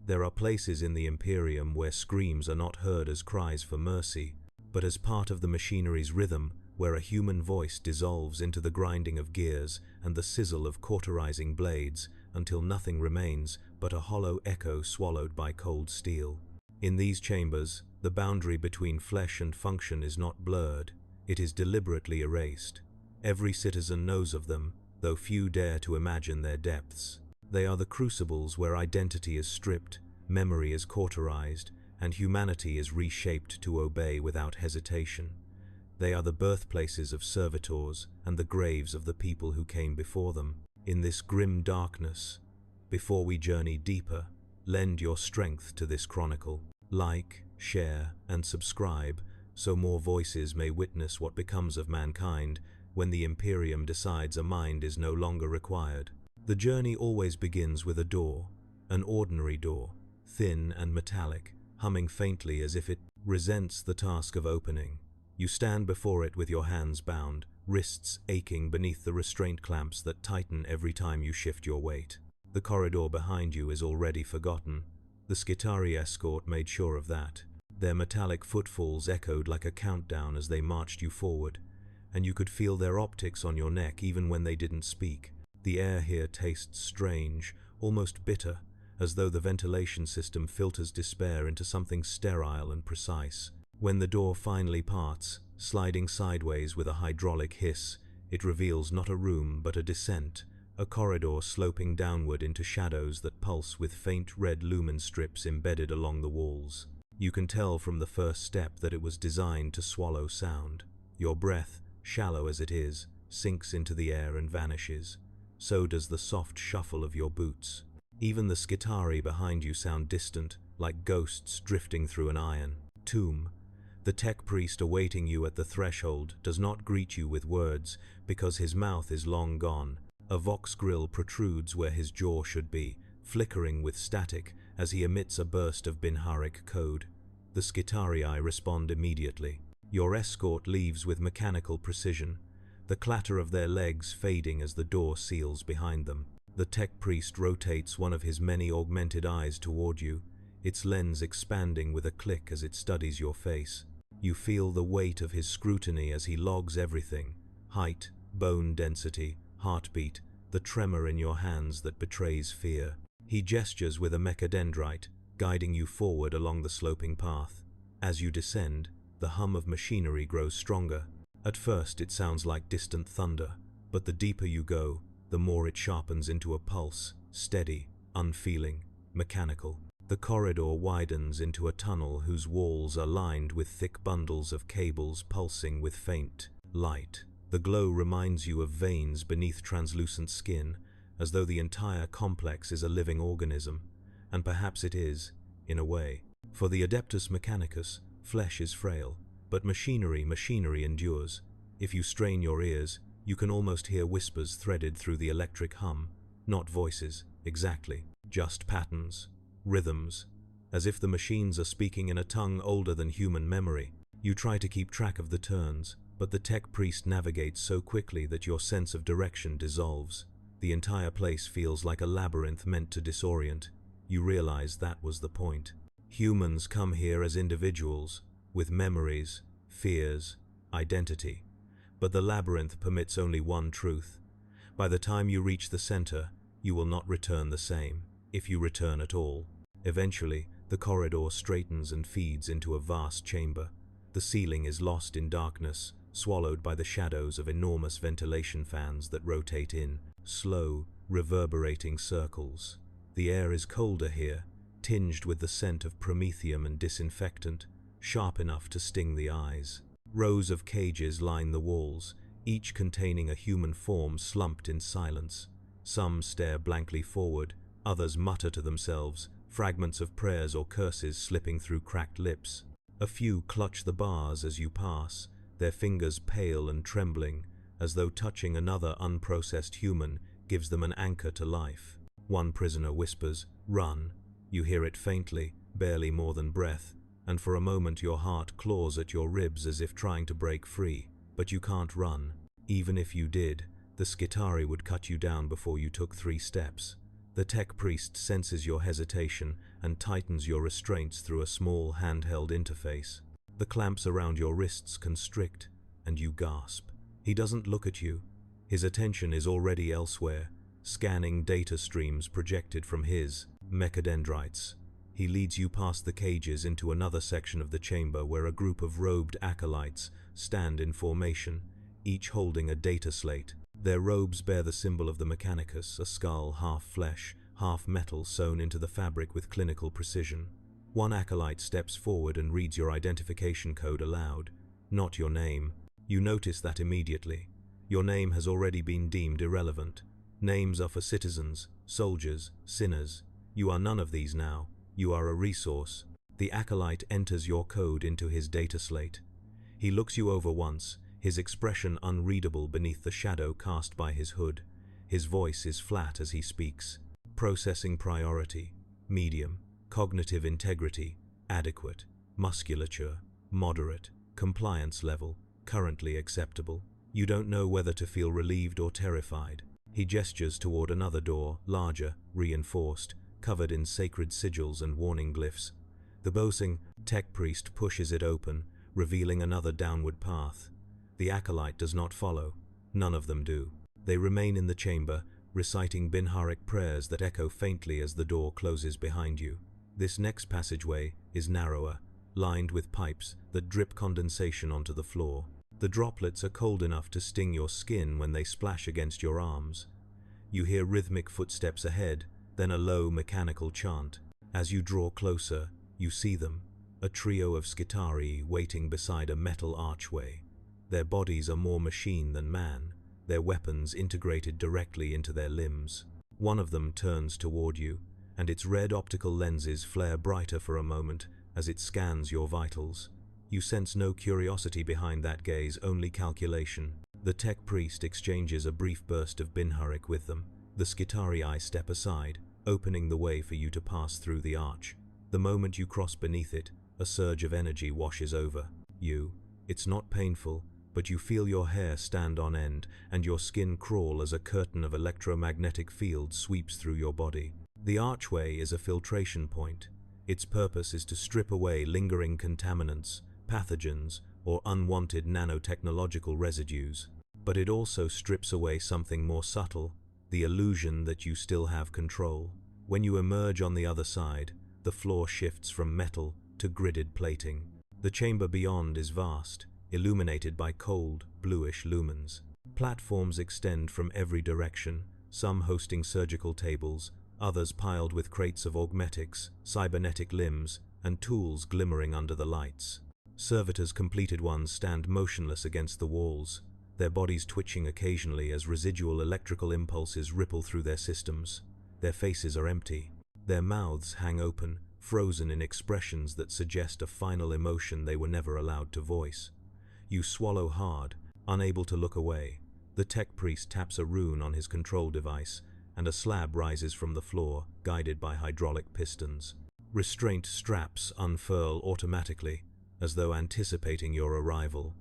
There are places in the Imperium where screams are not heard as cries for mercy, but as part of the machinery's rhythm, where a human voice dissolves into the grinding of gears and the sizzle of cauterizing blades until nothing remains but a hollow echo swallowed by cold steel. In these chambers, the boundary between flesh and function is not blurred, it is deliberately erased. Every citizen knows of them, though few dare to imagine their depths. They are the crucibles where identity is stripped, memory is cauterized, and humanity is reshaped to obey without hesitation. They are the birthplaces of servitors and the graves of the people who came before them. In this grim darkness, before we journey deeper, lend your strength to this chronicle. Like, share, and subscribe, so more voices may witness what becomes of mankind when the Imperium decides a mind is no longer required. The journey always begins with a door, an ordinary door, thin and metallic, humming faintly as if it resents the task of opening. You stand before it with your hands bound, wrists aching beneath the restraint clamps that tighten every time you shift your weight. The corridor behind you is already forgotten. The Skitarii escort made sure of that. Their metallic footfalls echoed like a countdown as they marched you forward, and you could feel their optics on your neck even when they didn't speak. The air here tastes strange, almost bitter, as though the ventilation system filters despair into something sterile and precise. When the door finally parts, sliding sideways with a hydraulic hiss, it reveals not a room but a descent, a corridor sloping downward into shadows that pulse with faint red lumen strips embedded along the walls. You can tell from the first step that it was designed to swallow sound. Your breath, shallow as it is, sinks into the air and vanishes. So does the soft shuffle of your boots. Even the Skitarii behind you sound distant, like ghosts drifting through an iron tomb. The tech priest awaiting you at the threshold does not greet you with words because his mouth is long gone. A vox grill protrudes where his jaw should be, flickering with static as he emits a burst of Binharic code. The Skitarii respond immediately. Your escort leaves with mechanical precision, the clatter of their legs fading as the door seals behind them. The tech priest rotates one of his many augmented eyes toward you, its lens expanding with a click as it studies your face. You feel the weight of his scrutiny as he logs everything: height, bone density, heartbeat, the tremor in your hands that betrays fear. He gestures with a mechadendrite, guiding you forward along the sloping path. As you descend, the hum of machinery grows stronger. At first it sounds like distant thunder, but the deeper you go, the more it sharpens into a pulse, steady, unfeeling, mechanical. The corridor widens into a tunnel whose walls are lined with thick bundles of cables pulsing with faint light. The glow reminds you of veins beneath translucent skin, as though the entire complex is a living organism, and perhaps it is, in a way. For the Adeptus Mechanicus, flesh is frail, but machinery endures. If you strain your ears, you can almost hear whispers threaded through the electric hum, not voices, exactly, just patterns, rhythms, as if the machines are speaking in a tongue older than human memory. You try to keep track of the turns, but the tech priest navigates so quickly that your sense of direction dissolves. The entire place feels like a labyrinth meant to disorient. You realize that was the point. Humans come here as individuals, with memories, fears, identity. But the labyrinth permits only one truth. By the time you reach the center, you will not return the same, if you return at all. Eventually, the corridor straightens and feeds into a vast chamber. The ceiling is lost in darkness, swallowed by the shadows of enormous ventilation fans that rotate in slow, reverberating circles. The air is colder here, tinged with the scent of promethium and disinfectant, sharp enough to sting the eyes. Rows of cages line the walls, each containing a human form slumped in silence. Some stare blankly forward, others mutter to themselves, fragments of prayers or curses slipping through cracked lips. A few clutch the bars as you pass, their fingers pale and trembling, as though touching another unprocessed human gives them an anchor to life. One prisoner whispers, "Run." You hear it faintly, barely more than breath, and for a moment your heart claws at your ribs as if trying to break free. But you can't run. Even if you did, the Skitarii would cut you down before you took 3 steps. The tech priest senses your hesitation and tightens your restraints through a small handheld interface. The clamps around your wrists constrict, and you gasp. He doesn't look at you. His attention is already elsewhere, scanning data streams projected from his mechadendrites. He leads you past the cages into another section of the chamber where a group of robed acolytes stand in formation, each holding a data slate. Their robes bear the symbol of the Mechanicus, a skull half flesh, half metal sewn into the fabric with clinical precision. One acolyte steps forward and reads your identification code aloud, not your name. You notice that immediately. Your name has already been deemed irrelevant. Names are for citizens, soldiers, sinners. You are none of these now. You are a resource. The acolyte enters your code into his data slate. He looks you over once, his expression unreadable beneath the shadow cast by his hood. His voice is flat as he speaks. Processing priority, medium, cognitive integrity, adequate, musculature, moderate, compliance level, currently acceptable. You don't know whether to feel relieved or terrified. He gestures toward another door, larger, reinforced, covered in sacred sigils and warning glyphs. The boasting tech priest pushes it open, revealing another downward path. The acolyte does not follow. None of them do. They remain in the chamber, reciting Binharic prayers that echo faintly as the door closes behind you. This next passageway is narrower, lined with pipes that drip condensation onto the floor. The droplets are cold enough to sting your skin when they splash against your arms. You hear rhythmic footsteps ahead, then a low mechanical chant. As you draw closer, you see them, a trio of Skitari waiting beside a metal archway. Their bodies are more machine than man, their weapons integrated directly into their limbs. One of them turns toward you, and its red optical lenses flare brighter for a moment as it scans your vitals. You sense no curiosity behind that gaze, only calculation. The tech priest exchanges a brief burst of Binharic with them. The Skitari step aside, opening the way for you to pass through the arch. The moment you cross beneath it, a surge of energy washes over you. It's not painful, but you feel your hair stand on end and your skin crawl as a curtain of electromagnetic field sweeps through your body. The archway is a filtration point. Its purpose is to strip away lingering contaminants, pathogens, or unwanted nanotechnological residues. But it also strips away something more subtle, the illusion that you still have control. When you emerge on the other side, the floor shifts from metal to gridded plating. The chamber beyond is vast, illuminated by cold, bluish lumens. Platforms extend from every direction, some hosting surgical tables, others piled with crates of augmetics, cybernetic limbs, and tools glimmering under the lights. Servitors' completed ones stand motionless against the walls, their bodies twitching occasionally as residual electrical impulses ripple through their systems. Their faces are empty. Their mouths hang open, frozen in expressions that suggest a final emotion they were never allowed to voice. You swallow hard, unable to look away. The tech priest taps a rune on his control device, and a slab rises from the floor, guided by hydraulic pistons. Restraint straps unfurl automatically, as though anticipating your arrival.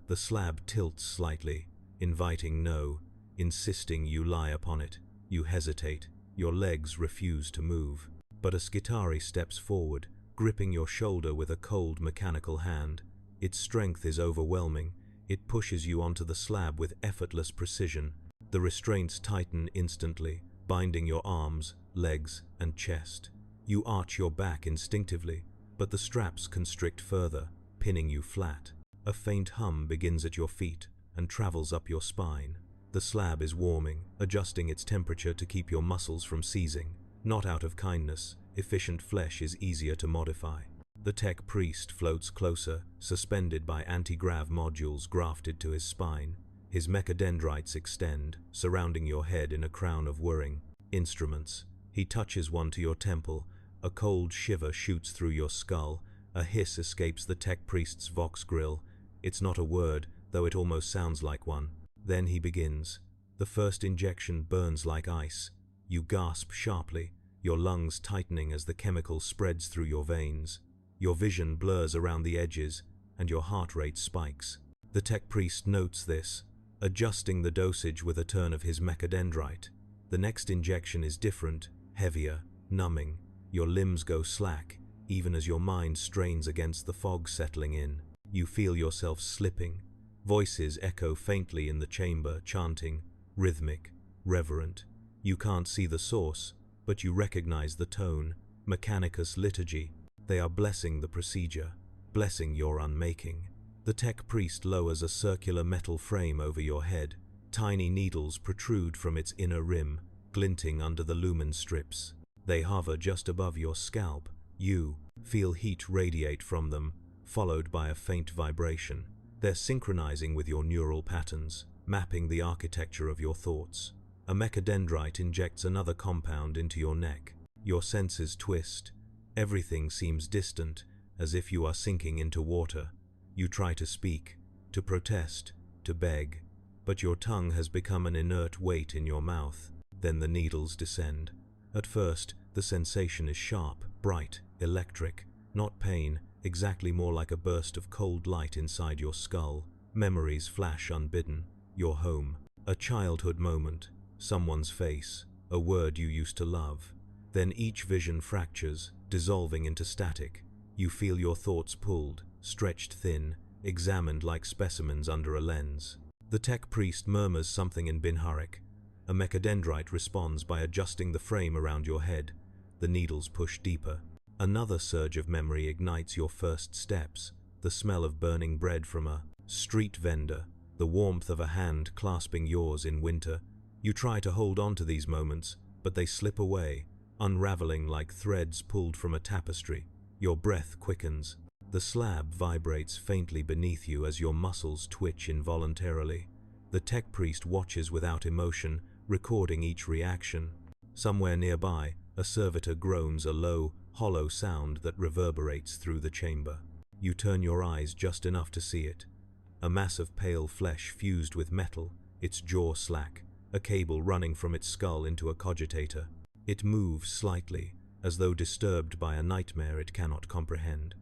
The slab tilts slightly, inviting no, insisting you lie upon it. You hesitate. Your legs refuse to move. But a Skitari steps forward, gripping your shoulder with a cold mechanical hand. Its strength is overwhelming. It pushes you onto the slab with effortless precision. The restraints tighten instantly, binding your arms, legs, and chest. You arch your back instinctively, but the straps constrict further, pinning you flat. A faint hum begins at your feet and travels up your spine. The slab is warming, adjusting its temperature to keep your muscles from seizing. Not out of kindness, efficient flesh is easier to modify. The tech priest floats closer, suspended by anti-grav modules grafted to his spine. His mechadendrites extend, surrounding your head in a crown of whirring instruments. He touches one to your temple. A cold shiver shoots through your skull. A hiss escapes the tech priest's vox grill. It's not a word, though it almost sounds like one. Then he begins. The first injection burns like ice. You gasp sharply, your lungs tightening as the chemical spreads through your veins. Your vision blurs around the edges, and your heart rate spikes. The tech priest notes this, adjusting the dosage with a turn of his mechadendrite. The next injection is different. heavier, numbing. Your limbs go slack, even as your mind strains against the fog settling in. You feel yourself slipping. Voices echo faintly in the chamber, chanting, rhythmic, reverent. You can't see the source, but you recognize the tone. Mechanicus liturgy. They are blessing the procedure, blessing your unmaking. The tech priest lowers a circular metal frame over your head. Tiny needles protrude from its inner rim, glinting under the lumen strips. They hover just above your scalp. You feel heat radiate from them, followed by a faint vibration. They're synchronizing with your neural patterns, mapping the architecture of your thoughts. A mechadendrite injects another compound into your neck. Your senses twist. Everything seems distant, as if you are sinking into water. You try to speak, to protest, to beg, but your tongue has become an inert weight in your mouth. Then the needles descend. At first, the sensation is sharp, bright, electric, not pain, exactly more like a burst of cold light inside your skull. Memories flash unbidden. Your home, a childhood moment, someone's face, a word you used to love. Then each vision fractures, dissolving into static. You feel your thoughts pulled, stretched thin, examined like specimens under a lens. The tech priest murmurs something in Binharik. A mechadendrite responds by adjusting the frame around your head. The needles push deeper. Another surge of memory ignites your first steps. The smell of burning bread from a street vendor, the warmth of a hand clasping yours in winter. You try to hold on to these moments, but they slip away, unraveling like threads pulled from a tapestry. Your breath quickens. The slab vibrates faintly beneath you as your muscles twitch involuntarily. The tech priest watches without emotion, recording each reaction. Somewhere nearby, a servitor groans a low, hollow sound that reverberates through the chamber. You turn your eyes just enough to see it. A mass of pale flesh fused with metal, its jaw slack, a cable running from its skull into a cogitator. It moves slightly, as though disturbed by a nightmare it cannot comprehend.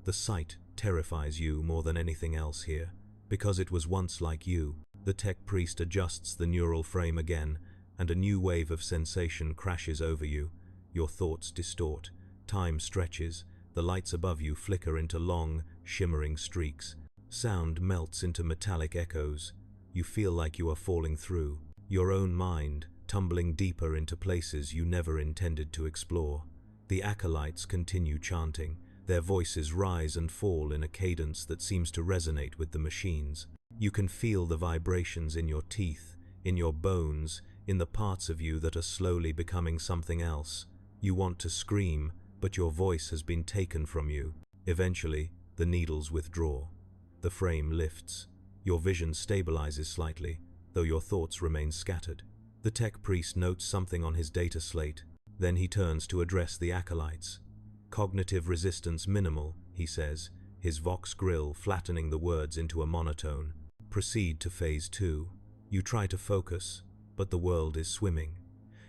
The sight terrifies you more than anything else here, because it was once like you. The tech priest adjusts the neural frame again, and a new wave of sensation crashes over you. Your thoughts distort, time stretches, the lights above you flicker into long, shimmering streaks. Sound melts into metallic echoes. You feel like you are falling through, your own mind tumbling deeper into places you never intended to explore. The acolytes continue chanting. Their voices rise and fall in a cadence that seems to resonate with the machines. You can feel the vibrations in your teeth, in your bones, in the parts of you that are slowly becoming something else. You want to scream, but your voice has been taken from you. Eventually, the needles withdraw. The frame lifts. Your vision stabilizes slightly, though your thoughts remain scattered. The tech priest notes something on his data slate. Then he turns to address the acolytes. Cognitive resistance minimal, he says, his vox grill flattening the words into a monotone. Proceed to phase 2. You try to focus, but the world is swimming.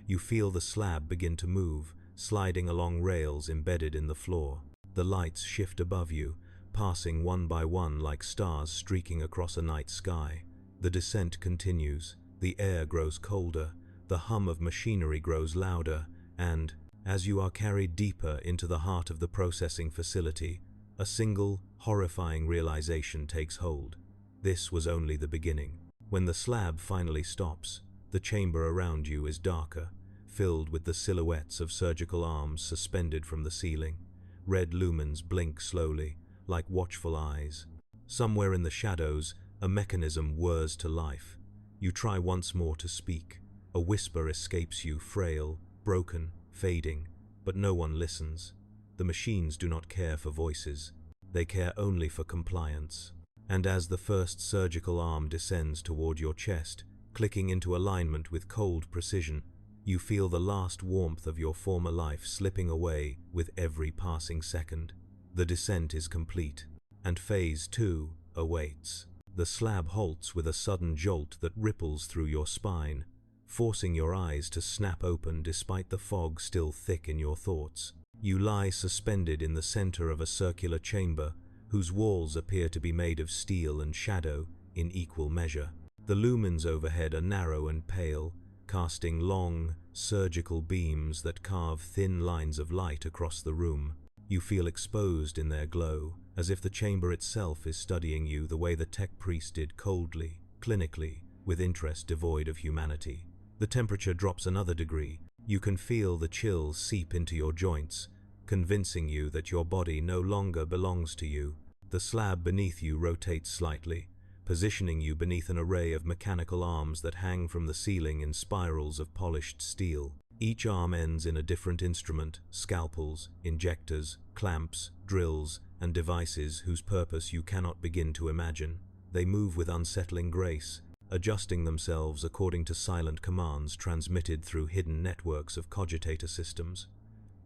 You feel the slab begin to move, sliding along rails embedded in the floor. The lights shift above you, passing one by one like stars streaking across a night sky. The descent continues. The air grows colder, the hum of machinery grows louder, and, as you are carried deeper into the heart of the processing facility, a single, horrifying realization takes hold. This was only the beginning. When the slab finally stops, the chamber around you is darker, filled with the silhouettes of surgical arms suspended from the ceiling. Red lumens blink slowly, like watchful eyes. Somewhere in the shadows, a mechanism whirs to life. You try once more to speak. A whisper escapes you, frail, broken, fading, but no one listens. The machines do not care for voices. They care only for compliance. And as the first surgical arm descends toward your chest, clicking into alignment with cold precision, you feel the last warmth of your former life slipping away with every passing second. The descent is complete, and phase 2 awaits. The slab halts with a sudden jolt that ripples through your spine, forcing your eyes to snap open despite the fog still thick in your thoughts. You lie suspended in the center of a circular chamber, whose walls appear to be made of steel and shadow in equal measure. The lumens overhead are narrow and pale, casting long, surgical beams that carve thin lines of light across the room. You feel exposed in their glow, as if the chamber itself is studying you the way the tech priest did, coldly, clinically, with interest devoid of humanity. The temperature drops another degree. You can feel the chills seep into your joints, convincing you that your body no longer belongs to you. The slab beneath you rotates slightly, positioning you beneath an array of mechanical arms that hang from the ceiling in spirals of polished steel. Each arm ends in a different instrument: scalpels, injectors, clamps, drills, and devices whose purpose you cannot begin to imagine. They move with unsettling grace, adjusting themselves according to silent commands transmitted through hidden networks of cogitator systems.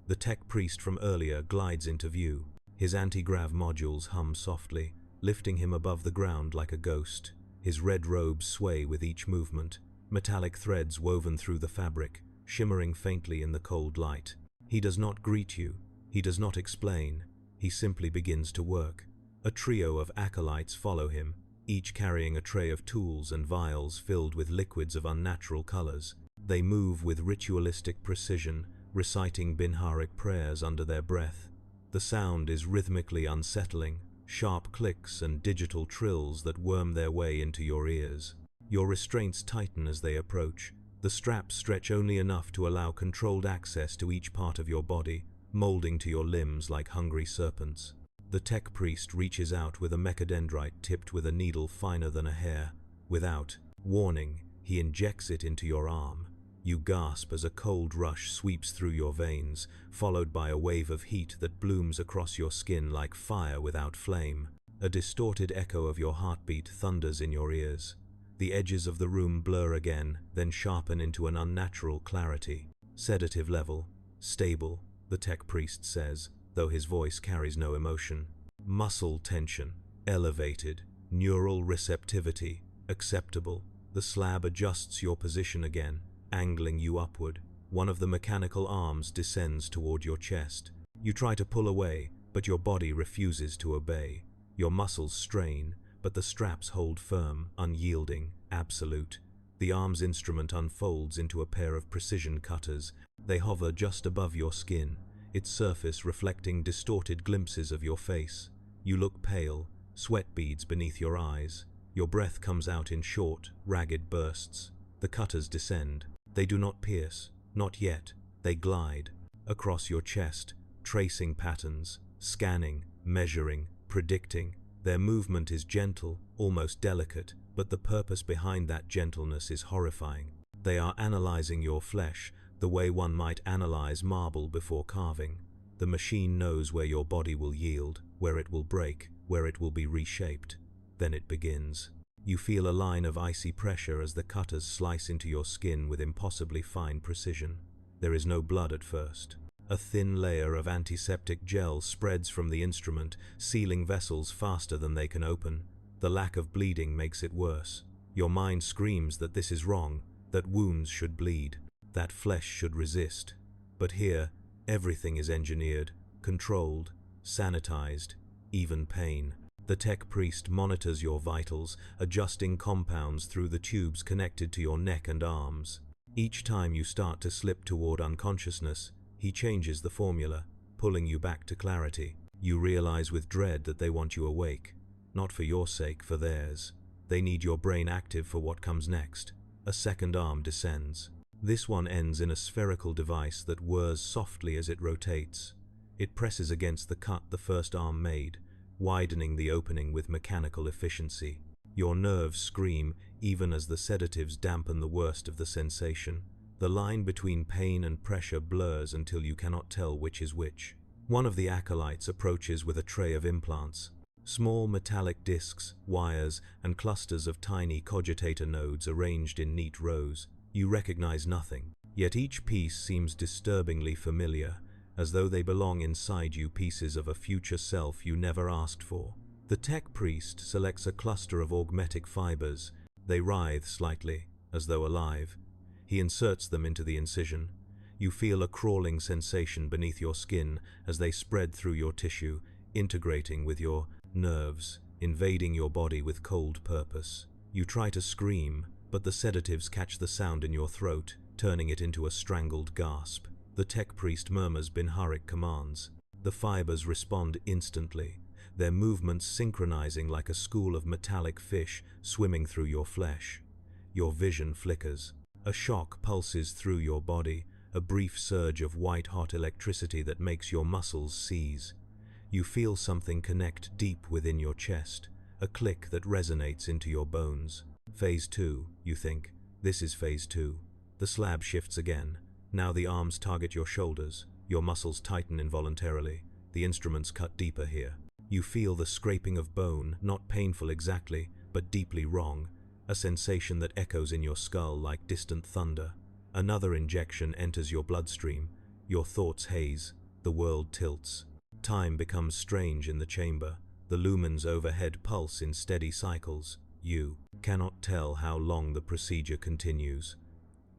The tech priest from earlier glides into view. His anti-grav modules hum softly, lifting him above the ground like a ghost. His red robes sway with each movement, metallic threads woven through the fabric, shimmering faintly in the cold light. He does not greet you. He does not explain. He simply begins to work. A trio of acolytes follow him, each carrying a tray of tools and vials filled with liquids of unnatural colors. They move with ritualistic precision, reciting Binharic prayers under their breath. The sound is rhythmically unsettling, sharp clicks and digital trills that worm their way into your ears. Your restraints tighten as they approach. The straps stretch only enough to allow controlled access to each part of your body, molding to your limbs like hungry serpents. The tech priest reaches out with a mechadendrite tipped with a needle finer than a hair. Without warning, he injects it into your arm. You gasp as a cold rush sweeps through your veins, followed by a wave of heat that blooms across your skin like fire without flame. A distorted echo of your heartbeat thunders in your ears. The edges of the room blur again, then sharpen into an unnatural clarity. Sedative level. Stable, the tech priest says, though his voice carries no emotion. Muscle tension. Elevated. Neural receptivity. Acceptable. The slab adjusts your position again, angling you upward. One of the mechanical arms descends toward your chest. You try to pull away, but your body refuses to obey. Your muscles strain, but the straps hold firm, unyielding, absolute. The arm's instrument unfolds into a pair of precision cutters. They hover just above your skin, its surface reflecting distorted glimpses of your face. You look pale, sweat beads beneath your eyes. Your breath comes out in short, ragged bursts. The cutters descend. They do not pierce, not yet. They glide across your chest, tracing patterns, scanning, measuring, predicting. Their movement is gentle, almost delicate, but the purpose behind that gentleness is horrifying. They are analyzing your flesh, the way one might analyze marble before carving. The machine knows where your body will yield, where it will break, where it will be reshaped. Then it begins. You feel a line of icy pressure as the cutters slice into your skin with impossibly fine precision. There is no blood at first. A thin layer of antiseptic gel spreads from the instrument, sealing vessels faster than they can open. The lack of bleeding makes it worse. Your mind screams that this is wrong, that wounds should bleed, that flesh should resist. But here, everything is engineered, controlled, sanitized, even pain. The tech priest monitors your vitals, adjusting compounds through the tubes connected to your neck and arms. Each time you start to slip toward unconsciousness, he changes the formula, pulling you back to clarity. You realize with dread that they want you awake. Not for your sake, for theirs. They need your brain active for what comes next. A second arm descends. This one ends in a spherical device that whirs softly as it rotates. It presses against the cut the first arm made, widening the opening with mechanical efficiency. Your nerves scream even as the sedatives dampen the worst of the sensation. The line between pain and pressure blurs until you cannot tell which is which. One of the acolytes approaches with a tray of implants. Small metallic discs, wires, and clusters of tiny cogitator nodes arranged in neat rows. You recognize nothing, yet each piece seems disturbingly familiar, as though they belong inside you, pieces of a future self you never asked for. The tech priest selects a cluster of augmetic fibers. They writhe slightly, as though alive. He inserts them into the incision. You feel a crawling sensation beneath your skin as they spread through your tissue, integrating with your nerves, invading your body with cold purpose. You try to scream, but the sedatives catch the sound in your throat, turning it into a strangled gasp. The tech priest murmurs Binharic commands. The fibers respond instantly, their movements synchronizing like a school of metallic fish swimming through your flesh. Your vision flickers. A shock pulses through your body, a brief surge of white-hot electricity that makes your muscles seize. You feel something connect deep within your chest, a click that resonates into your bones. Phase 2, you think. This is Phase 2. The slab shifts again. Now the arms target your shoulders. Your muscles tighten involuntarily. The instruments cut deeper here. You feel the scraping of bone, not painful exactly, but deeply wrong, a sensation that echoes in your skull like distant thunder. Another injection enters your bloodstream. Your thoughts haze. The world tilts. Time becomes strange in the chamber. The lumens overhead pulse in steady cycles. You cannot tell how long the procedure continues.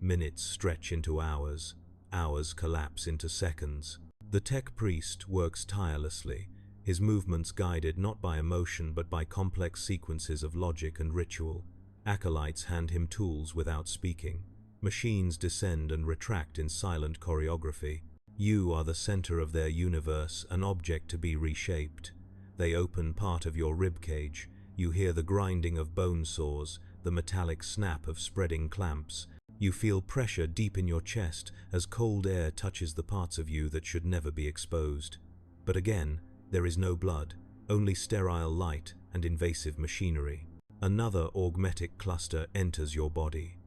Minutes stretch into hours. Hours collapse into seconds. The tech priest works tirelessly, his movements guided not by emotion but by complex sequences of logic and ritual. Acolytes hand him tools without speaking. Machines descend and retract in silent choreography. You are the center of their universe, an object to be reshaped. They open part of your ribcage. You hear the grinding of bone saws, the metallic snap of spreading clamps. You feel pressure deep in your chest as cold air touches the parts of you that should never be exposed. But again, there is no blood, only sterile light and invasive machinery. Another augmetic cluster enters your body.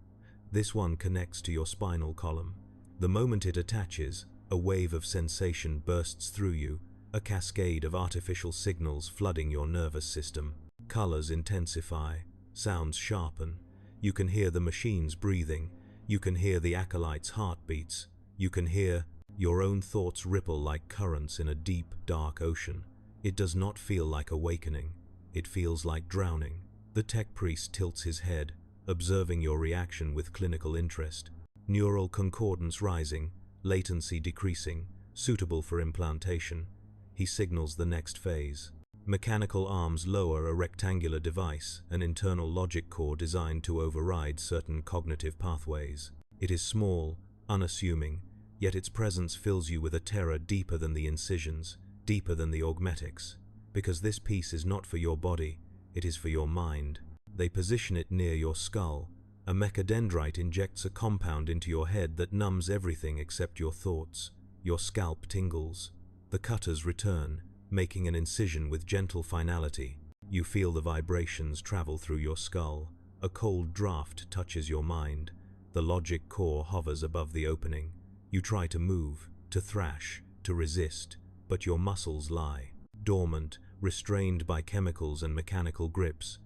This one connects to your spinal column. The moment it attaches, a wave of sensation bursts through you, a cascade of artificial signals flooding your nervous system. Colors intensify, sounds sharpen. You can hear the machines breathing. You can hear the acolytes' heartbeats. You can hear your own thoughts ripple like currents in a deep, dark ocean. It does not feel like awakening. It feels like drowning. The tech priest tilts his head, observing your reaction with clinical interest. Neural concordance rising, latency decreasing, suitable for implantation. He signals the next phase. Mechanical arms lower a rectangular device, an internal logic core designed to override certain cognitive pathways. It is small, unassuming, yet its presence fills you with a terror deeper than the incisions, deeper than the augmetics. Because this piece is not for your body, it is for your mind. They position it near your skull. A mechadendrite injects a compound into your head that numbs everything except your thoughts. Your scalp tingles. The cutters return, making an incision with gentle finality. You feel the vibrations travel through your skull. A cold draft touches your mind. The logic core hovers above the opening. You try to move, to thrash, to resist, but your muscles lie, dormant, restrained by chemicals and mechanical grips.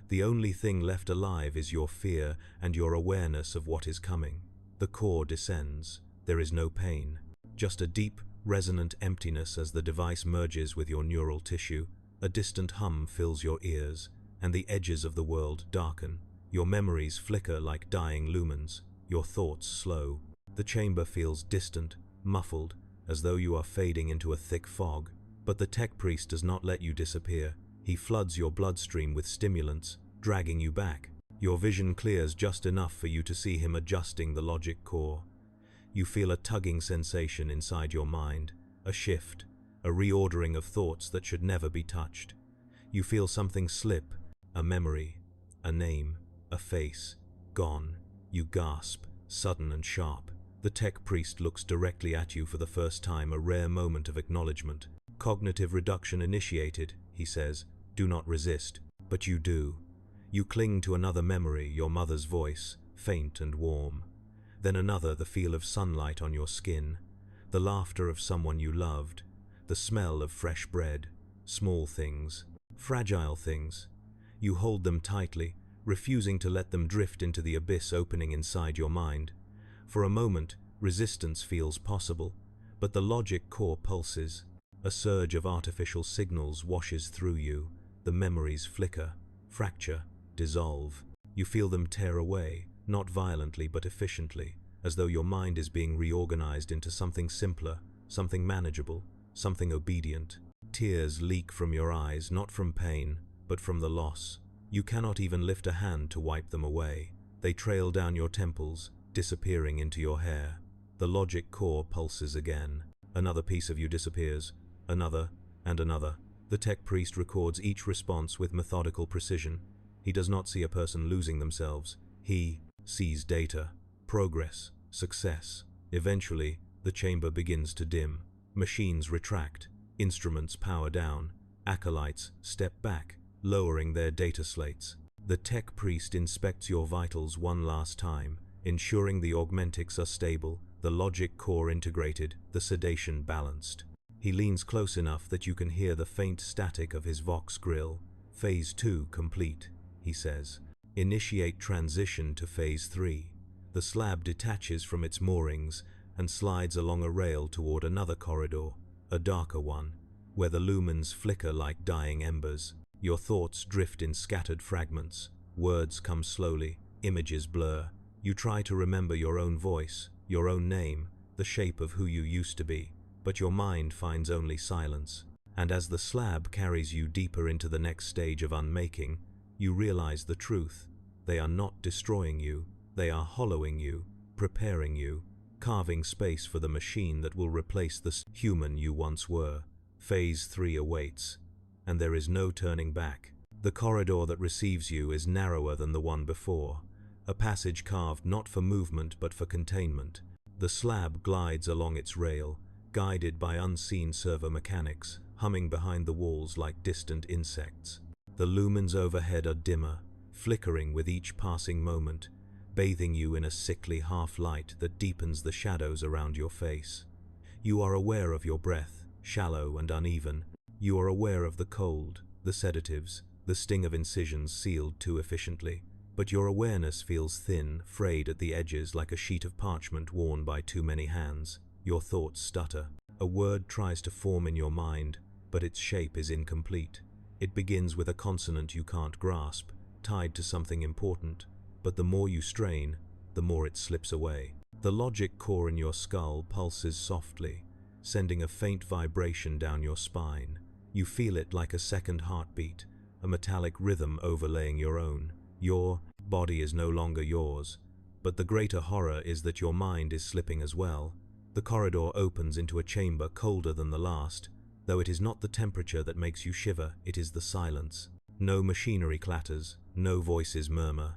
The only thing left alive is your fear and your awareness of what is coming. The core descends. There is no pain, just a deep, resonant emptiness as the device merges with your neural tissue. A distant hum fills your ears, and the edges of the world darken. Your memories flicker like dying lumens, your thoughts slow. The chamber feels distant, muffled, as though you are fading into a thick fog. But the tech priest does not let you disappear. He floods your bloodstream with stimulants, dragging you back. Your vision clears just enough for you to see him adjusting the logic core. You feel a tugging sensation inside your mind, a shift, a reordering of thoughts that should never be touched. You feel something slip, a memory, a name, a face, gone. You gasp, sudden and sharp. The tech priest looks directly at you for the first time, a rare moment of acknowledgement. Cognitive reduction initiated, he says. Do not resist, but you do. You cling to another memory, your mother's voice, faint and warm. Then another, the feel of sunlight on your skin, the laughter of someone you loved, the smell of fresh bread. Small things, fragile things. You hold them tightly, refusing to let them drift into the abyss opening inside your mind. For a moment, resistance feels possible, but the logic core pulses. A surge of artificial signals washes through you. The memories flicker, fracture, dissolve. You feel them tear away, not violently but efficiently, as though your mind is being reorganized into something simpler, something manageable, something obedient. Tears leak from your eyes, not from pain, but from the loss. You cannot even lift a hand to wipe them away. They trail down your temples, disappearing into your hair. The logic core pulses again. Another piece of you disappears. Another, and another. The tech priest records each response with methodical precision. He does not see a person losing themselves. He sees data, progress, success. Eventually, the chamber begins to dim. Machines retract. Instruments power down. Acolytes step back, lowering their data slates. The tech priest inspects your vitals one last time, ensuring the augmentics are stable, the logic core integrated, the sedation balanced. He leans close enough that you can hear the faint static of his Vox grill. Phase 2 complete, he says. Initiate transition to Phase 3. The slab detaches from its moorings and slides along a rail toward another corridor, a darker one, where the lumens flicker like dying embers. Your thoughts drift in scattered fragments. Words come slowly, images blur. You try to remember your own voice, your own name, the shape of who you used to be, but your mind finds only silence. And as the slab carries you deeper into the next stage of unmaking, you realize the truth. They are not destroying you, they are hollowing you, preparing you, carving space for the machine that will replace the human you once were. Phase 3 awaits, and there is no turning back. The corridor that receives you is narrower than the one before, a passage carved not for movement but for containment. The slab glides along its rail, guided by unseen servo mechanics, humming behind the walls like distant insects. The lumens overhead are dimmer, flickering with each passing moment, bathing you in a sickly half-light that deepens the shadows around your face. You are aware of your breath, shallow and uneven. You are aware of the cold, the sedatives, the sting of incisions sealed too efficiently. But your awareness feels thin, frayed at the edges like a sheet of parchment worn by too many hands. Your thoughts stutter. A word tries to form in your mind, but its shape is incomplete. It begins with a consonant you can't grasp, tied to something important, but the more you strain, the more it slips away. The logic core in your skull pulses softly, sending a faint vibration down your spine. You feel it like a second heartbeat, a metallic rhythm overlaying your own. Your body is no longer yours, but the greater horror is that your mind is slipping as well. The corridor opens into a chamber colder than the last, though it is not the temperature that makes you shiver, it is the silence. No machinery clatters, no voices murmur.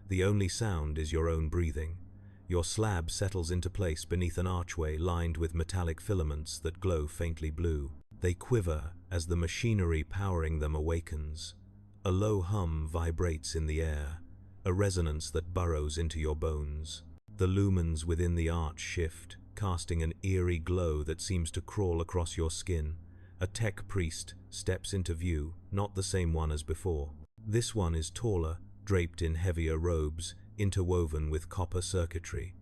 The only sound is your own breathing. Your slab settles into place beneath an archway lined with metallic filaments that glow faintly blue. They quiver as the machinery powering them awakens. A low hum vibrates in the air, a resonance that burrows into your bones. The lumens within the arch shift, casting an eerie glow that seems to crawl across your skin. A tech priest steps into view, not the same one as before. This one is taller, draped in heavier robes, interwoven with copper circuitry.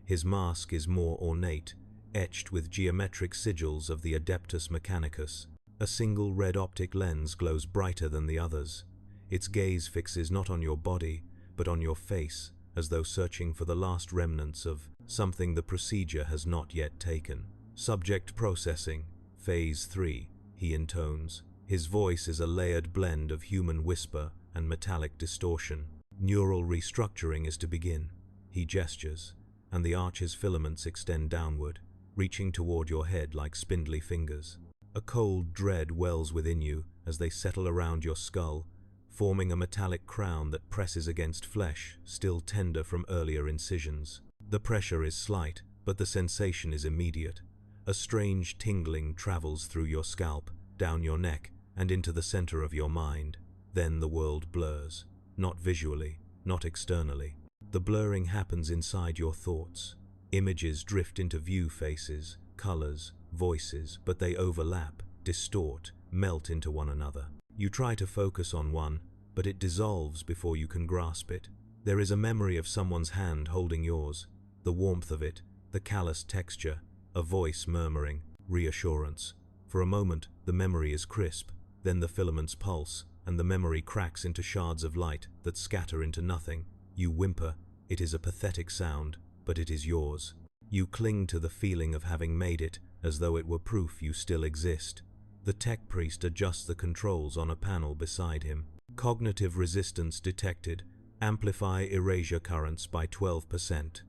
His mask is more ornate, etched with geometric sigils of the Adeptus Mechanicus. A single red optic lens glows brighter than the others. Its gaze fixes not on your body, but on your face, as though searching for the last remnants of something the procedure has not yet taken. Subject processing, Phase 3, he intones. His voice is a layered blend of human whisper and metallic distortion. Neural restructuring is to begin. He gestures, and the arch's filaments extend downward, reaching toward your head like spindly fingers. A cold dread wells within you as they settle around your skull, forming a metallic crown that presses against flesh, still tender from earlier incisions. The pressure is slight, but the sensation is immediate. A strange tingling travels through your scalp, down your neck, and into the center of your mind. Then the world blurs. Not visually, not externally. The blurring happens inside your thoughts. Images drift into view faces, colors, voices, but they overlap, distort, melt into one another. You try to focus on one, but it dissolves before you can grasp it. There is a memory of someone's hand holding yours, the warmth of it, the callous texture, a voice murmuring, reassurance. For a moment, the memory is crisp, then the filaments pulse, and the memory cracks into shards of light that scatter into nothing. You whimper. It is a pathetic sound, but it is yours. You cling to the feeling of having made it, as though it were proof you still exist. The tech priest adjusts the controls on a panel beside him. Cognitive resistance detected. Amplify erasure currents by 12%.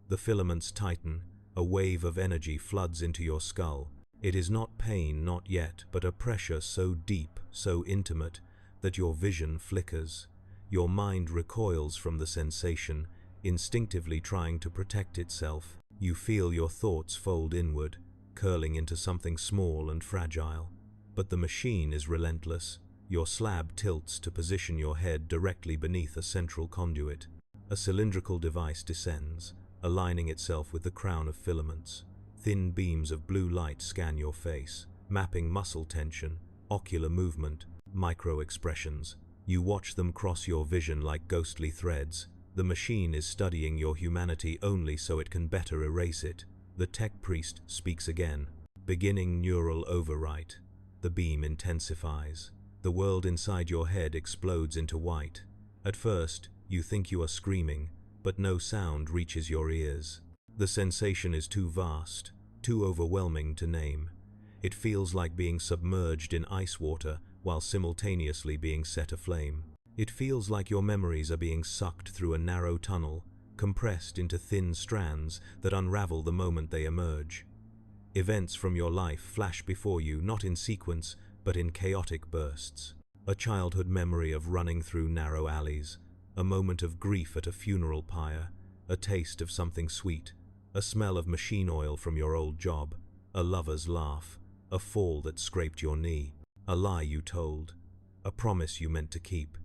The filaments tighten. A wave of energy floods into your skull. It is not pain, not yet, but a pressure so deep, so intimate, that your vision flickers. Your mind recoils from the sensation, instinctively trying to protect itself. You feel your thoughts fold inward, curling into something small and fragile. But the machine is relentless. Your slab tilts to position your head directly beneath a central conduit. A cylindrical device descends, aligning itself with the crown of filaments. Thin beams of blue light scan your face, mapping muscle tension, ocular movement, micro-expressions. You watch them cross your vision like ghostly threads. The machine is studying your humanity only so it can better erase it. The tech priest speaks again. Beginning neural overwrite. The beam intensifies. The world inside your head explodes into white. At first, you think you are screaming, but no sound reaches your ears. The sensation is too vast, too overwhelming to name. It feels like being submerged in ice water while simultaneously being set aflame. It feels like your memories are being sucked through a narrow tunnel, compressed into thin strands that unravel the moment they emerge. Events from your life flash before you, not in sequence, but in chaotic bursts. A childhood memory of running through narrow alleys, a moment of grief at a funeral pyre, a taste of something sweet, a smell of machine oil from your old job, a lover's laugh, a fall that scraped your knee, a lie you told, a promise you meant to keep.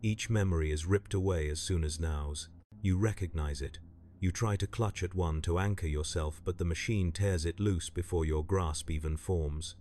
Each memory is ripped away as soon as now's. You recognize it. You try to clutch at one to anchor yourself, but the machine tears it loose before your grasp even forms.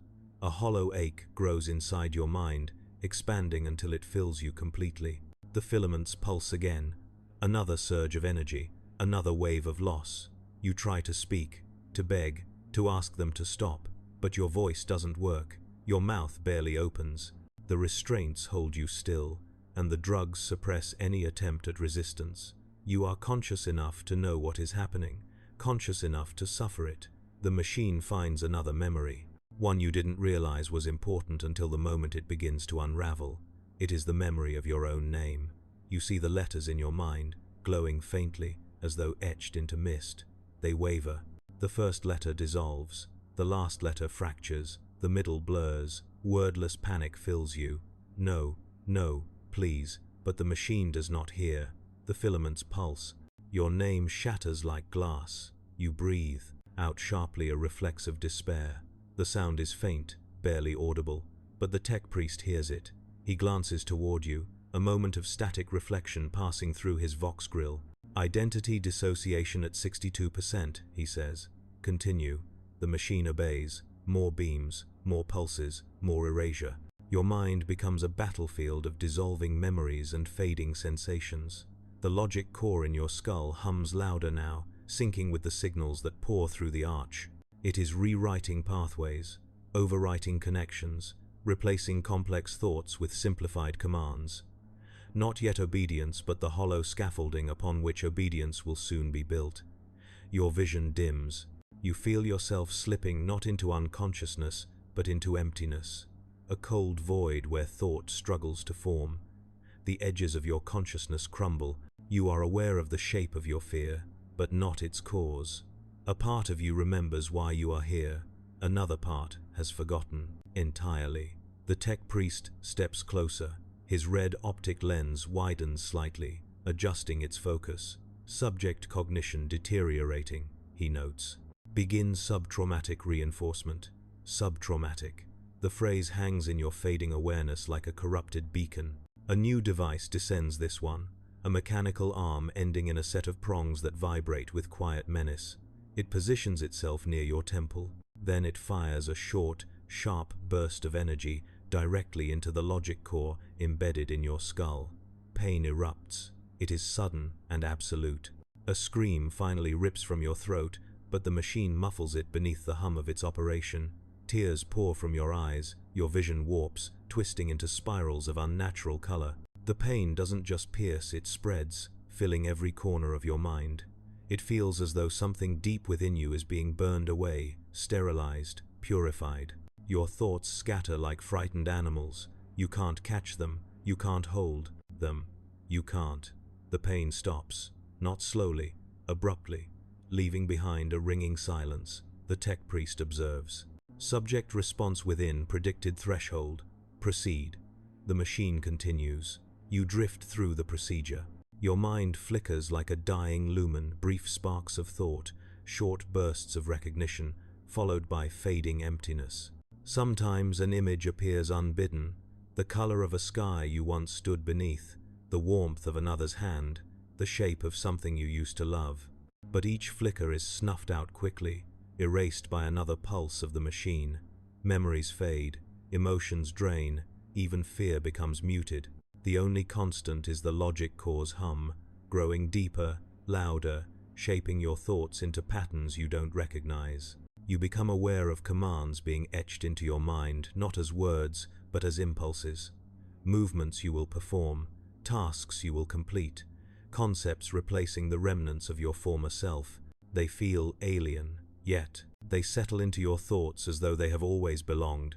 A hollow ache grows inside your mind, expanding until it fills you completely. The filaments pulse again. Another surge of energy, another wave of loss. You try to speak, to beg, to ask them to stop, but your voice doesn't work. Your mouth barely opens. The restraints hold you still, and the drugs suppress any attempt at resistance. You are conscious enough to know what is happening, conscious enough to suffer it. The machine finds another memory, one you didn't realize was important until the moment it begins to unravel. It is the memory of your own name. You see the letters in your mind, glowing faintly, as though etched into mist. They waver. The first letter dissolves. The last letter fractures. The middle blurs. Wordless panic fills you. No, no, please. But the machine does not hear. The filaments pulse. Your name shatters like glass. You breathe, out sharply, a reflex of despair. The sound is faint, barely audible, but the tech priest hears it. He glances toward you, a moment of static reflection passing through his vox grill. Identity dissociation at 62%, he says. Continue. The machine obeys. More beams, more pulses, more erasure. Your mind becomes a battlefield of dissolving memories and fading sensations. The logic core in your skull hums louder now, syncing with the signals that pour through the arch. It is rewriting pathways, overwriting connections, replacing complex thoughts with simplified commands. Not yet obedience, but the hollow scaffolding upon which obedience will soon be built. Your vision dims. You feel yourself slipping not into unconsciousness, but into emptiness. A cold void where thought struggles to form. The edges of your consciousness crumble. You are aware of the shape of your fear, but not its cause. A part of you remembers why you are here. Another part has forgotten entirely. The tech priest steps closer. His red optic lens widens slightly, adjusting its focus. Subject cognition deteriorating, he notes. Begin subtraumatic reinforcement. Subtraumatic. The phrase hangs in your fading awareness like a corrupted beacon. A new device descends this one, a mechanical arm ending in a set of prongs that vibrate with quiet menace. It positions itself near your temple. Then it fires a short, sharp burst of energy directly into the logic core embedded in your skull. Pain erupts. It is sudden and absolute. A scream finally rips from your throat, but the machine muffles it beneath the hum of its operation. Tears pour from your eyes, your vision warps, twisting into spirals of unnatural color. The pain doesn't just pierce, it spreads, filling every corner of your mind. It feels as though something deep within you is being burned away, sterilized, purified. Your thoughts scatter like frightened animals. You can't catch them. You can't hold them. You can't. The pain stops, not slowly, abruptly, leaving behind a ringing silence. The tech priest observes. Subject response within predicted threshold. Proceed. The machine continues. You drift through the procedure. Your mind flickers like a dying lumen, brief sparks of thought, short bursts of recognition, followed by fading emptiness. Sometimes an image appears unbidden, the color of a sky you once stood beneath, the warmth of another's hand, the shape of something you used to love. But each flicker is snuffed out quickly, erased by another pulse of the machine. Memories fade, emotions drain, even fear becomes muted. The only constant is the logic core's hum, growing deeper, louder, shaping your thoughts into patterns you don't recognize. You become aware of commands being etched into your mind, not as words, but as impulses. Movements you will perform, tasks you will complete, concepts replacing the remnants of your former self. They feel alien, yet they settle into your thoughts as though they have always belonged.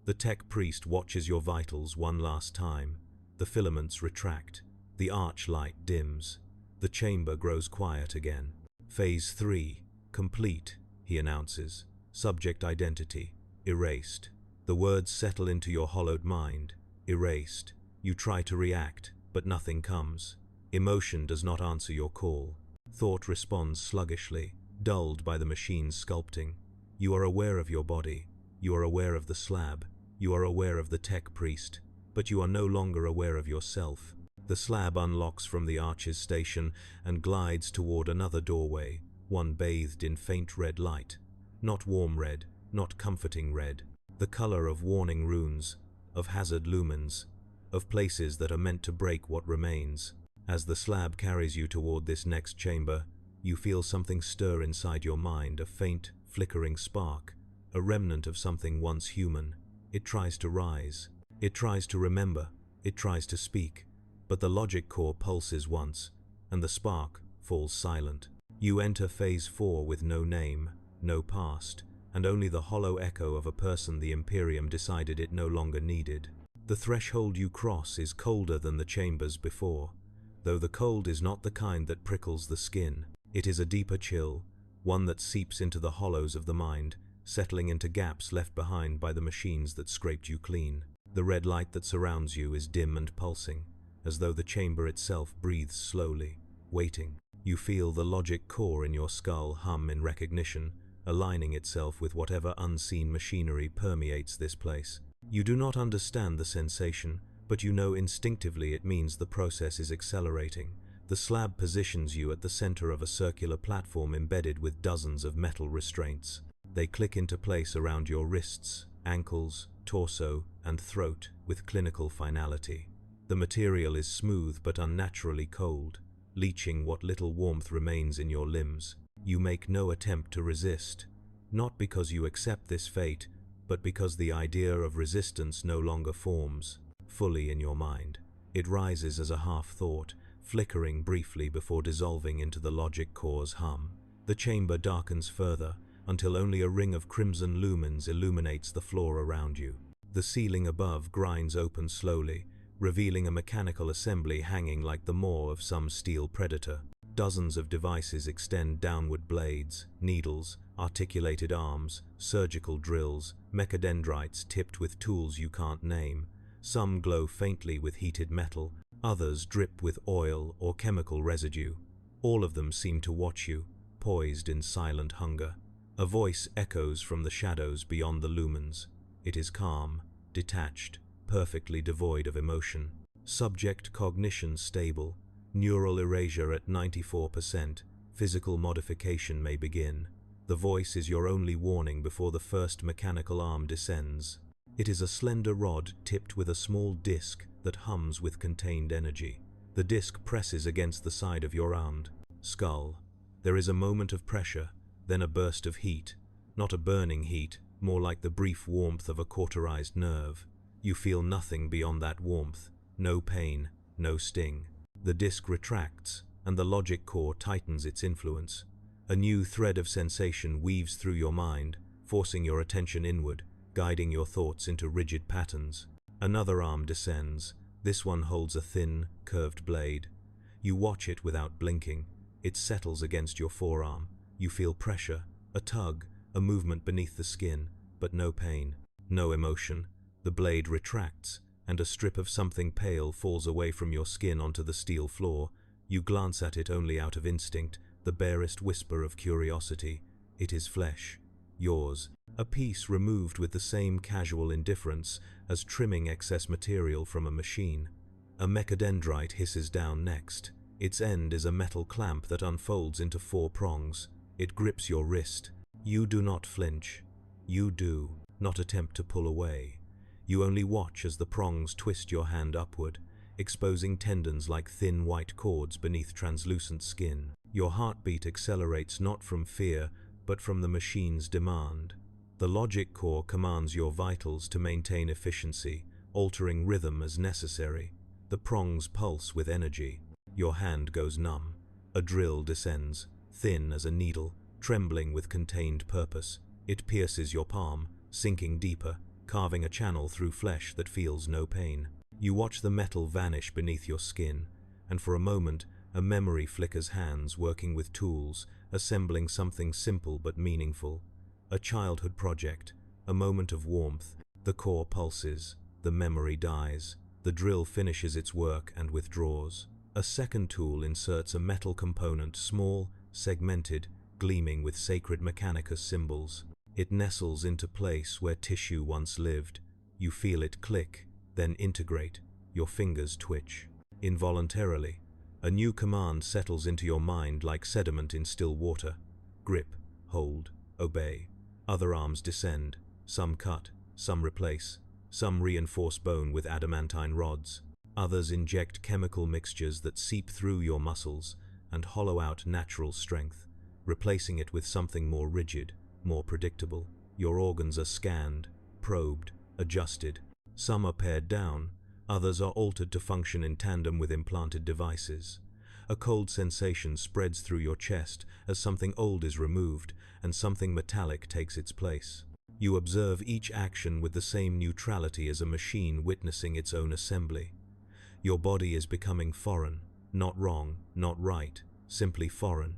The tech priest watches your vitals one last time. The filaments retract, the arch light dims, the chamber grows quiet again. Phase 3, complete, he announces. Subject identity, erased. The words settle into your hollowed mind, erased. You try to react, but nothing comes. Emotion does not answer your call. Thought responds sluggishly, dulled by the machine's sculpting. You are aware of your body, you are aware of the slab, you are aware of the tech priest, but you are no longer aware of yourself. The slab unlocks from the arch's station and glides toward another doorway, one bathed in faint red light. Not warm red, not comforting red. The color of warning runes, of hazard lumens, of places that are meant to break what remains. As the slab carries you toward this next chamber, you feel something stir inside your mind, a faint, flickering spark, a remnant of something once human. It tries to rise. It tries to remember, it tries to speak, but the logic core pulses once, and the spark falls silent. You enter phase 4 with no name, no past, and only the hollow echo of a person the Imperium decided it no longer needed. The threshold you cross is colder than the chambers before, though the cold is not the kind that prickles the skin. It is a deeper chill, one that seeps into the hollows of the mind, settling into gaps left behind by the machines that scraped you clean. The red light that surrounds you is dim and pulsing, as though the chamber itself breathes slowly, waiting. You feel the logic core in your skull hum in recognition, aligning itself with whatever unseen machinery permeates this place. You do not understand the sensation, but you know instinctively it means the process is accelerating. The slab positions you at the center of a circular platform embedded with dozens of metal restraints. They click into place around your wrists, ankles, torso, and throat with clinical finality. The material is smooth but unnaturally cold, leaching what little warmth remains in your limbs. You make no attempt to resist, not because you accept this fate, but because the idea of resistance no longer forms fully in your mind. It rises as a half-thought, flickering briefly before dissolving into the logic core's hum. The chamber darkens further, until only a ring of crimson lumens illuminates the floor around you. The ceiling above grinds open slowly, revealing a mechanical assembly hanging like the maw of some steel predator. Dozens of devices extend downward: blades, needles, articulated arms, surgical drills, mechadendrites tipped with tools you can't name. Some glow faintly with heated metal, others drip with oil or chemical residue. All of them seem to watch you, poised in silent hunger. A voice echoes from the shadows beyond the lumens. It is calm, detached, perfectly devoid of emotion. Subject cognition stable, neural erasure at 94%, physical modification may begin. The voice is your only warning before the first mechanical arm descends. It is a slender rod tipped with a small disc that hums with contained energy. The disc presses against the side of your armed skull. There is a moment of pressure, then a burst of heat. Not a burning heat, more like the brief warmth of a cauterized nerve. You feel nothing beyond that warmth, no pain, no sting. The disc retracts, and the logic core tightens its influence. A new thread of sensation weaves through your mind, forcing your attention inward, guiding your thoughts into rigid patterns. Another arm descends. This one holds a thin, curved blade. You watch it without blinking. It settles against your forearm. You feel pressure, a tug, a movement beneath the skin, but no pain, no emotion. The blade retracts, and a strip of something pale falls away from your skin onto the steel floor. You glance at it only out of instinct, the barest whisper of curiosity. It is flesh. Yours. A piece removed with the same casual indifference as trimming excess material from a machine. A mechadendrite hisses down next. Its end is a metal clamp that unfolds into 4 prongs. It grips your wrist. You do not flinch. You do not attempt to pull away. You only watch as the prongs twist your hand upward, exposing tendons like thin white cords beneath translucent skin. Your heartbeat accelerates not from fear, but from the machine's demand. The logic core commands your vitals to maintain efficiency, altering rhythm as necessary. The prongs pulse with energy. Your hand goes numb. A drill descends, thin as a needle, trembling with contained purpose. It pierces your palm, sinking deeper, carving a channel through flesh that feels no pain. You watch the metal vanish beneath your skin, and for a moment, a memory flickers hands working with tools, assembling something simple but meaningful. A childhood project, a moment of warmth. The core pulses, the memory dies. The drill finishes its work and withdraws. A second tool inserts a metal component, small, segmented, gleaming with sacred Mechanicus symbols. It nestles into place where tissue once lived. You feel it click, then integrate. Your fingers twitch. Involuntarily, a new command settles into your mind like sediment in still water. Grip, hold, obey. Other arms descend. Some cut, some replace. Some reinforce bone with adamantine rods. Others inject chemical mixtures that seep through your muscles and hollow out natural strength, replacing it with something more rigid, more predictable. Your organs are scanned, probed, adjusted. Some are pared down, others are altered to function in tandem with implanted devices. A cold sensation spreads through your chest as something old is removed and something metallic takes its place. You observe each action with the same neutrality as a machine witnessing its own assembly. Your body is becoming foreign, not wrong, not right, simply foreign.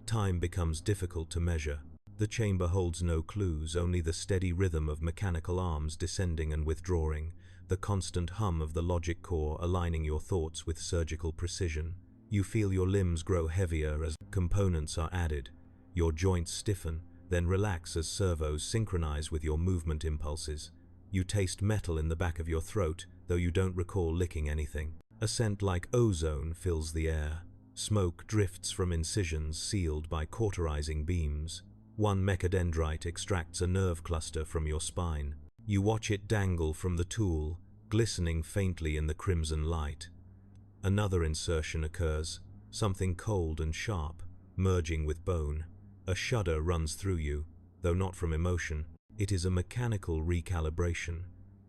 Time becomes difficult to measure. The chamber holds no clues, only the steady rhythm of mechanical arms descending and withdrawing, the constant hum of the logic core aligning your thoughts with surgical precision. You feel your limbs grow heavier as components are added. Your joints stiffen, then relax as servos synchronize with your movement impulses. You taste metal in the back of your throat, though you don't recall licking anything. A scent like ozone fills the air. Smoke drifts from incisions sealed by cauterizing beams. One mechadendrite extracts a nerve cluster from your spine. You watch it dangle from the tool, glistening faintly in the crimson light. Another insertion occurs, something cold and sharp, merging with bone. A shudder runs through you, though not from emotion. It is a mechanical recalibration.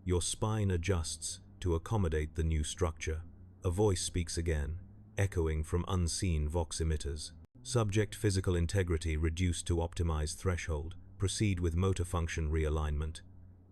Your spine adjusts to accommodate the new structure. A voice speaks again, echoing from unseen vox emitters. Subject physical integrity reduced to optimized threshold. Proceed with motor function realignment.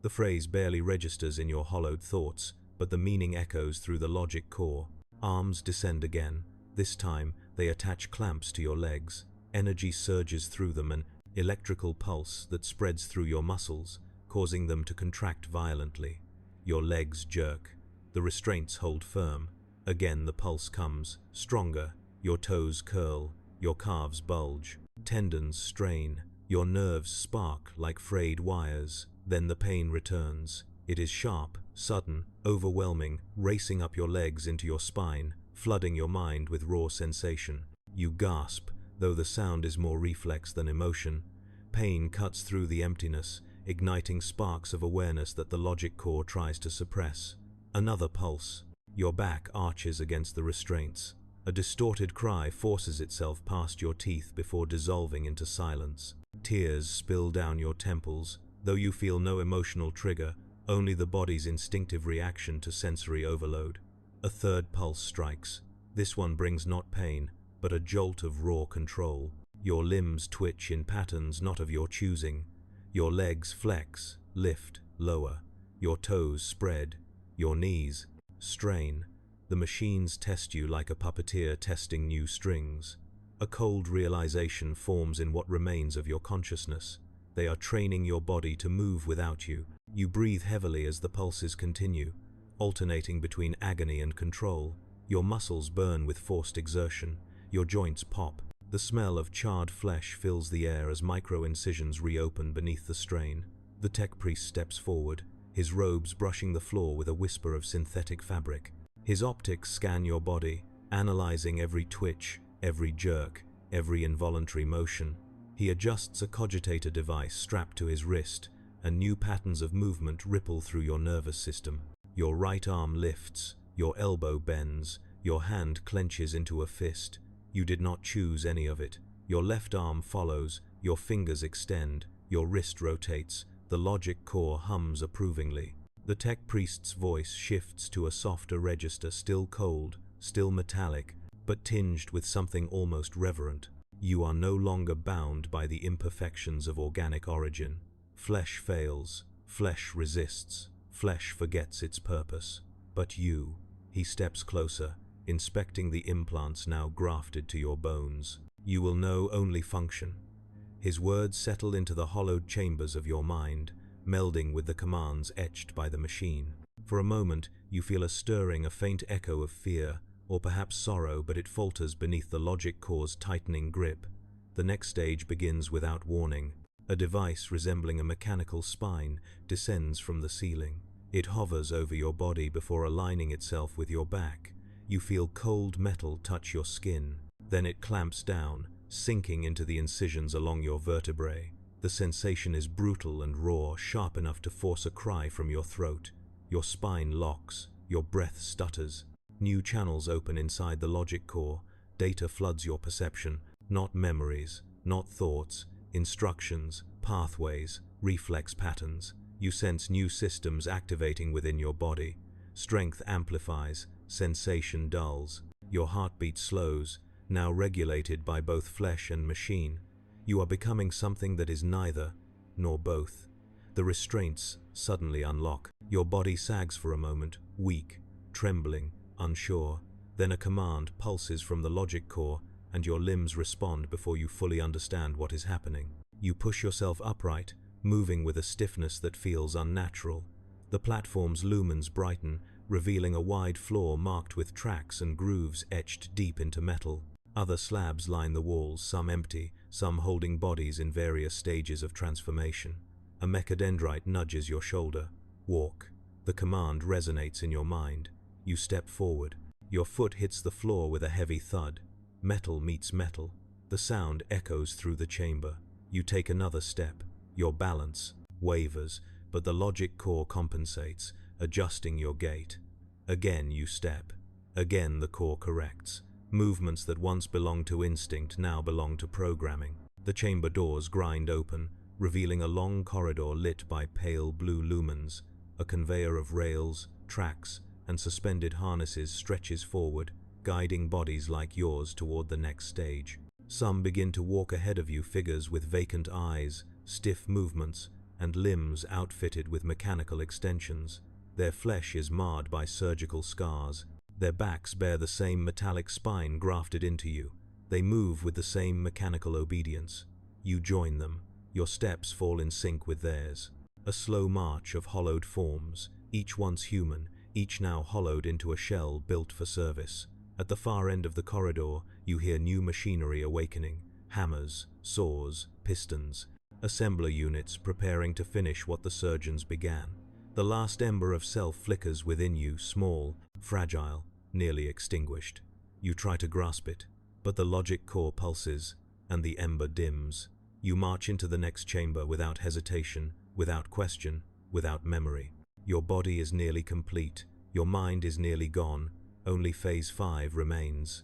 The phrase barely registers in your hollowed thoughts, but the meaning echoes through the logic core. Arms descend again. This time, they attach clamps to your legs. Energy surges through them, an electrical pulse that spreads through your muscles, causing them to contract violently. Your legs jerk. The restraints hold firm. Again the pulse comes, stronger. Your toes curl. Your calves bulge. Tendons strain. Your nerves spark like frayed wires. Then the pain returns. It is sharp, sudden, overwhelming, racing up your legs into your spine, flooding your mind with raw sensation. You gasp, though the sound is more reflex than emotion. Pain cuts through the emptiness, igniting sparks of awareness that the logic core tries to suppress. Another pulse. Your back arches against the restraints. A distorted cry forces itself past your teeth before dissolving into silence. Tears spill down your temples, though you feel no emotional trigger, only the body's instinctive reaction to sensory overload. A third pulse strikes. This one brings not pain, but a jolt of raw control. Your limbs twitch in patterns not of your choosing. Your legs flex, lift, lower. Your toes spread. Your knees strain. The machines test you like a puppeteer testing new strings. A cold realization forms in what remains of your consciousness. They are training your body to move without you. You breathe heavily as the pulses continue, alternating between agony and control. Your muscles burn with forced exertion. Your joints pop. The smell of charred flesh fills the air as micro-incisions reopen beneath the strain. The tech priest steps forward, his robes brushing the floor with a whisper of synthetic fabric. His optics scan your body, analyzing every twitch, every jerk, every involuntary motion. He adjusts a cogitator device strapped to his wrist, and new patterns of movement ripple through your nervous system. Your right arm lifts, your elbow bends, your hand clenches into a fist. You did not choose any of it. Your left arm follows, your fingers extend, your wrist rotates, the logic core hums approvingly. The tech priest's voice shifts to a softer register, still cold, still metallic, but tinged with something almost reverent. You are no longer bound by the imperfections of organic origin. Flesh fails, flesh resists, flesh forgets its purpose. But you, he steps closer, inspecting the implants now grafted to your bones. You will know only function. His words settle into the hollowed chambers of your mind, melding with the commands etched by the machine. For a moment, you feel a stirring, a faint echo of fear, or perhaps sorrow, but it falters beneath the logic core's tightening grip. The next stage begins without warning. A device resembling a mechanical spine descends from the ceiling. It hovers over your body before aligning itself with your back. You feel cold metal touch your skin. Then it clamps down, sinking into the incisions along your vertebrae. The sensation is brutal and raw, sharp enough to force a cry from your throat. Your spine locks, your breath stutters. New channels open inside the logic core. Data floods your perception, not memories, not thoughts, instructions, pathways, reflex patterns. You sense new systems activating within your body. Strength amplifies, sensation dulls. Your heartbeat slows, now regulated by both flesh and machine. You are becoming something that is neither, nor both. The restraints suddenly unlock. Your body sags for a moment, weak, trembling, unsure. Then a command pulses from the logic core, and your limbs respond before you fully understand what is happening. You push yourself upright, moving with a stiffness that feels unnatural. The platform's lumens brighten, revealing a wide floor marked with tracks and grooves etched deep into metal. Other slabs line the walls, some empty, some holding bodies in various stages of transformation. A mechadendrite nudges your shoulder. Walk. The command resonates in your mind. You step forward. Your foot hits the floor with a heavy thud. Metal meets metal. The sound echoes through the chamber. You take another step. Your balance wavers, but the logic core compensates, adjusting your gait. Again you step. Again the core corrects. Movements that once belonged to instinct now belong to programming. The chamber doors grind open, revealing a long corridor lit by pale blue lumens. A conveyor of rails, tracks, and suspended harnesses stretches forward, guiding bodies like yours toward the next stage. Some begin to walk ahead of you, figures with vacant eyes, stiff movements, and limbs outfitted with mechanical extensions. Their flesh is marred by surgical scars. Their backs bear the same metallic spine grafted into you. They move with the same mechanical obedience. You join them. Your steps fall in sync with theirs. A slow march of hollowed forms, each once human, each now hollowed into a shell built for service. At the far end of the corridor, you hear new machinery awakening. Hammers, saws, pistons. Assembler units preparing to finish what the surgeons began. The last ember of self flickers within you, small, fragile, nearly extinguished. You try to grasp it, but the logic core pulses, and the ember dims. You march into the next chamber without hesitation, without question, without memory. Your body is nearly complete, your mind is nearly gone, only Phase 5 remains.